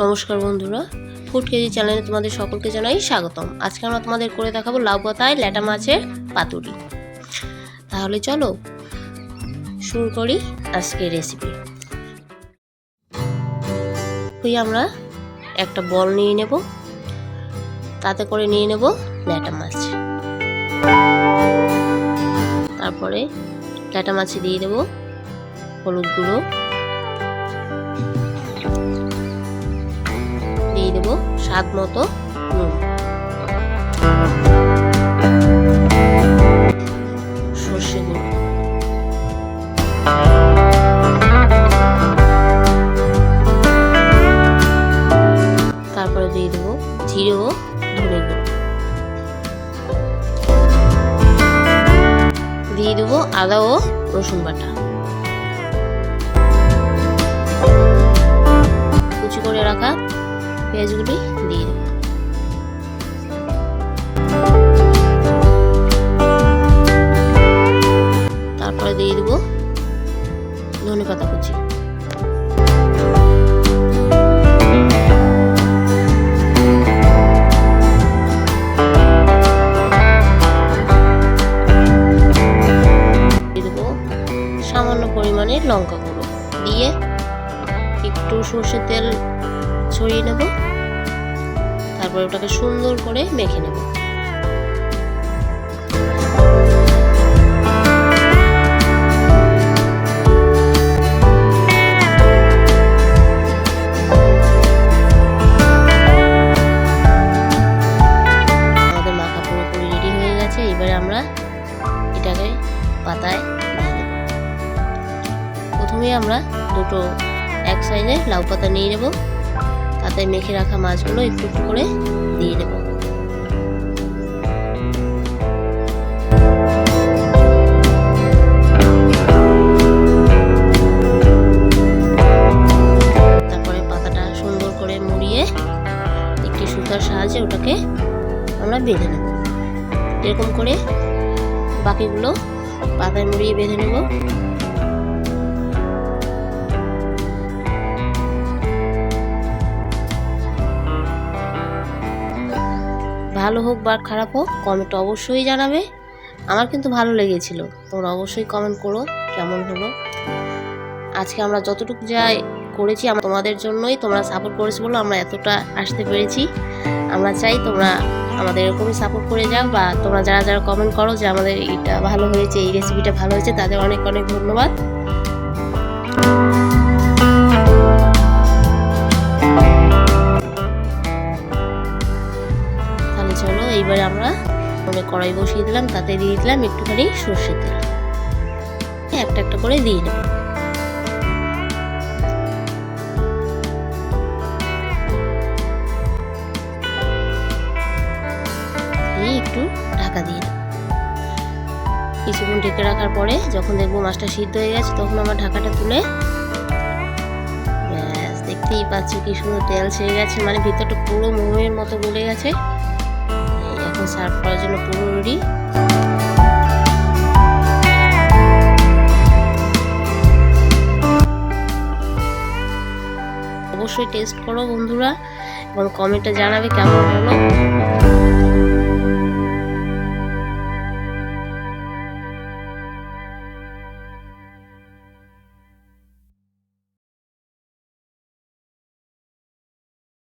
নমস্কার বন্ধুরা, food KG চ্যানেলে তোমাদের সকলকে জানাই স্বাগতম। আজকে আমরা তোমাদের করে দেখাবো লাউ পাতায় ল্যাটা মাছের পাতুরি। তাহলে চলো শুরু করি আজকের রেসিপি। আমরা একটা বল নিয়ে নেব, তাতে করে নিয়ে নেব ল্যাটা মাছ। তারপরে ল্যাটা মাছে দিয়ে দেব হলুদ গুঁড়ো, দিয়ে দেব স্বাদ মতো নুন, সর্ষে গুঁড়ো, তারপরে দিয়ে দেব জিরে ও ধনে গুঁড়ো, দিয়ে দেব আদা ও রসুন বাটা, কুচি করে রাখা পেঁয়াজগুলি দিয়ে দেব, তারপরে দিয়ে দেব ধনে পাতা কুচি, দিয়ে দেব সামান্য পরিমাণে লঙ্কা গুঁড়ো, দিয়ে একটু সর্ষের তেল ছড়িয়ে নেব। তারপরে ওটাকে সুন্দর করে মেখে নেব। আমাদের মাখা পুরোপুরি রেডি হয়ে গেছে। এবারে আমরা এটাকে পাতায় দিয়ে দেব। প্রথমে আমরা দুটো এক সাইজে লাউ পাতা নিয়ে নেব, তাতে মেখে রাখা মাছগুলো একটু একটু করে দিয়ে দেব। তারপরে পাতাটা সুন্দর করে মুড়িয়ে একটি সুতার সাহায্যে ওটাকে আমরা বেঁধে নেব। এরকম করে বাকিগুলো পাতায় মুড়িয়ে বেঁধে নেব। ভালো হোক বা খারাপ হোক কমেন্ট অবশ্যই জানাবে। আমার কিন্তু ভালো লেগেছিল, তোমরা অবশ্যই কমেন্ট করো কেমন হলো। আজকে আমরা যতটুকু যাই করেছি তোমাদের জন্যই, তোমরা সাপোর্ট করেছো বলে আমরা এতটা আসতে পেরেছি। আমরা চাই তোমরা আমাদের এরকমই সাপোর্ট করে যাও, বা তোমরা যারা যারা কমেন্ট করো যে আমাদের এটা ভালো হয়েছে, এই রেসিপিটা ভালো হয়েছে, তাদের অনেক অনেক ধন্যবাদ। চলো এইবারে আমরা কড়াই বসিয়ে দিলাম, তাতে দিয়ে দিলাম একটুখানি সর্ষের তেল, একটা একটা করে দিয়ে নেব। একটু ঢাকা দিয়ে নেব। কিছুক্ষণ ঢেকে রাখার পরে যখন দেখবো মাছটা সিদ্ধ হয়ে গেছে, তখন আমার ঢাকাটা তুলে ব্যাস, দেখতেই পাচ্ছি কি সুন্দর তেল ছেড়ে গেছে, মানে ভিতরটা পুরো মোমের মতো গলে গেছে। এখন সার্ভ করার জন্য পুরো রেডি। অবশ্যই টেস্ট করো বন্ধুরা, এবং কমেন্টে জানাবে কেমন হলো।